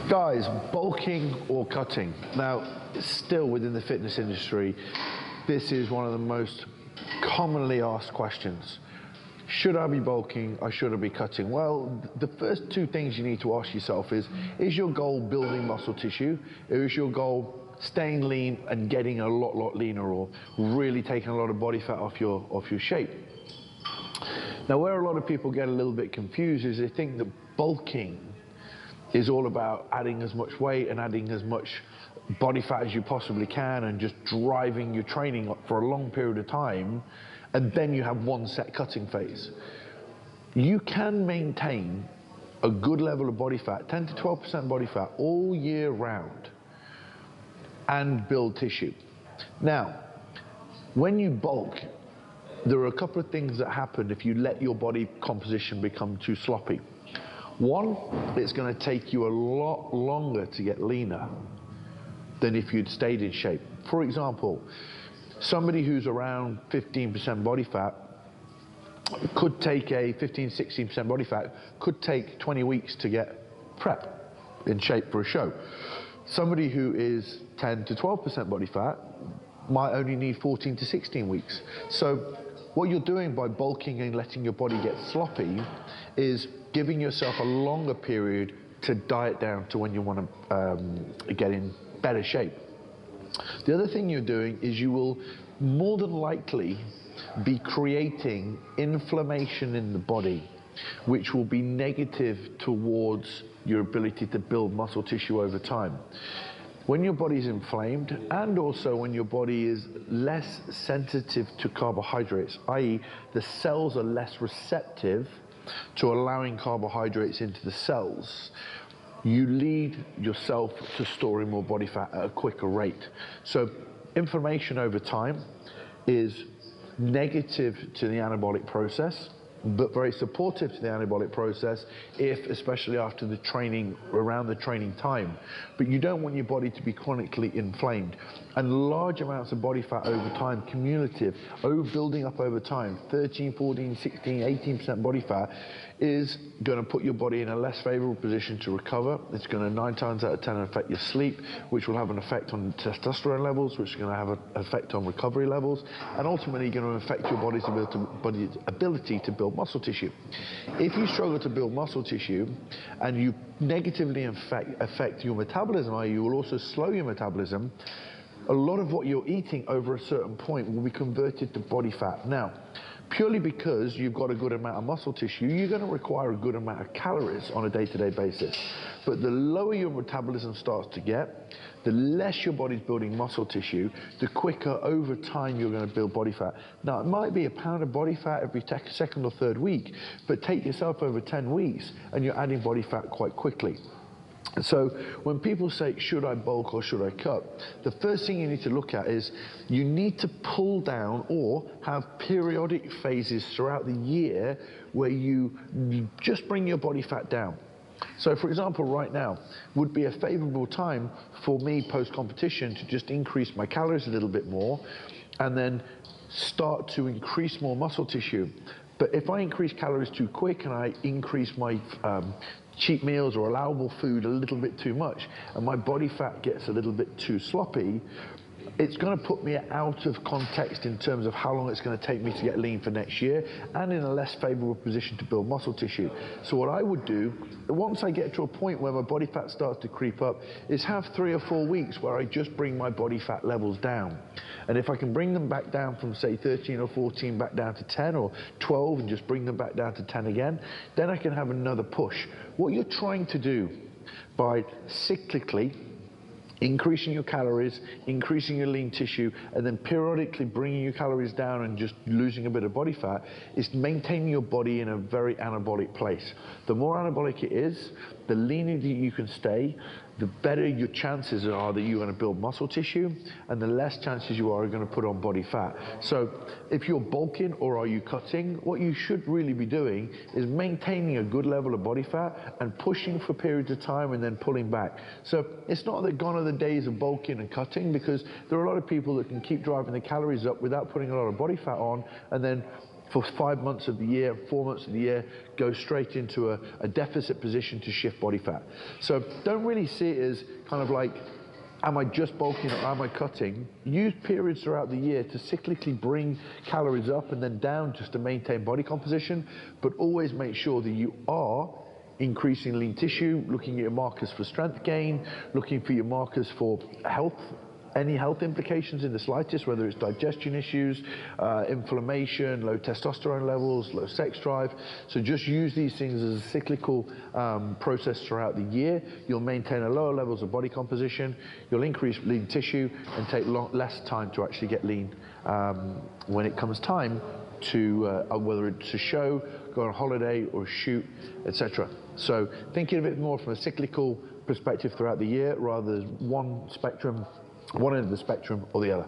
Guys, bulking or cutting? Now, still within the fitness industry, this is one of the most commonly asked questions. Should I be bulking or should I be cutting? Well, the first two things you need to ask yourself is your goal building muscle tissue? Or is your goal staying lean and getting a lot leaner, or really taking a lot of body fat off your shape? Now, where a lot of people get a little bit confused is they think that bulking is all about adding as much weight and adding as much body fat as you possibly can and just driving your training up for a long period of time, and then you have one set cutting phase. You can maintain a good level of body fat, 10 to 12% body fat, all year round and build tissue. Now, when you bulk, there are a couple of things that happen if you let your body composition become too sloppy. One, it's going to take you a lot longer to get leaner than if you'd stayed in shape. For example, somebody who's around 15% body fat could take a 15-16% body fat, could take 20 weeks to get prep in shape for a show. Somebody who is 10 to 12% body fat might only need 14 to 16 weeks. So what you're doing by bulking and letting your body get sloppy is giving yourself a longer period to diet down to when you want to get in better shape. The other thing you're doing is you will more than likely be creating inflammation in the body, which will be negative towards your ability to build muscle tissue over time. When your body is inflamed, and also when your body is less sensitive to carbohydrates, i.e. the cells are less receptive to allowing carbohydrates into the cells, you lead yourself to storing more body fat at a quicker rate. So inflammation over time is negative to the anabolic process, but very supportive to the anabolic process, especially after the training, around the training time. But you don't want your body to be chronically inflamed. And large amounts of body fat over time, cumulative, building up over time, 13, 14, 16, 18% body fat, is going to put your body in a less favorable position to recover. It's going to 9 times out of 10 affect your sleep, which will have an effect on testosterone levels, which is going to have an effect on recovery levels, and ultimately going to affect your body's ability to build muscle tissue. If you struggle to build muscle tissue and you negatively affect your metabolism, i.e. you will also slow your metabolism, a lot of what you're eating over a certain point will be converted to body fat. Now, purely because you've got a good amount of muscle tissue, you're going to require a good amount of calories on a day-to-day basis. But the lower your metabolism starts to get, the less your body's building muscle tissue, the quicker over time you're going to build body fat. Now, it might be a pound of body fat every second or third week, but take yourself over 10 weeks and you're adding body fat quite quickly. So when people say, should I bulk or should I cut? The first thing you need to look at is you need to pull down or have periodic phases throughout the year where you just bring your body fat down. So for example, right now would be a favorable time for me post-competition to just increase my calories a little bit more and then start to increase more muscle tissue. But if I increase calories too quick and I increase my cheat meals or allowable food a little bit too much and my body fat gets a little bit too sloppy, it's going to put me out of context in terms of how long it's going to take me to get lean for next year and in a less favorable position to build muscle tissue. So what I would do, once I get to a point where my body fat starts to creep up, is have 3 or 4 weeks where I just bring my body fat levels down. And if I can bring them back down from say 13 or 14 back down to 10 or 12 and just bring them back down to 10 again, then I can have another push. What you're trying to do by cyclically increasing your calories, increasing your lean tissue, and then periodically bringing your calories down and just losing a bit of body fat is maintaining your body in a very anabolic place. The more anabolic it is, the leaner you can stay, the better your chances are that you're going to build muscle tissue, and the less chances you are going to put on body fat. So if you're bulking or are you cutting, what you should really be doing is maintaining a good level of body fat and pushing for periods of time and then pulling back. So it's not that gone are the days of bulking and cutting, because there are a lot of people that can keep driving the calories up without putting a lot of body fat on, and then for 5 months of the year, 4 months of the year, go straight into a deficit position to shift body fat. So don't really see it as kind of like, am I just bulking or am I cutting? Use periods throughout the year to cyclically bring calories up and then down just to maintain body composition, but always make sure that you are increasing lean tissue, looking at your markers for strength gain, looking for your markers for health, any health implications in the slightest, whether it's digestion issues, inflammation, low testosterone levels, low sex drive. So just use these things as a cyclical process throughout the year. You'll maintain a lower levels of body composition, you'll increase lean tissue and take less time to actually get lean when it comes time to, whether it's a show, go on holiday or shoot, etc. So thinking of it more from a cyclical perspective throughout the year rather than one end of the spectrum or the other.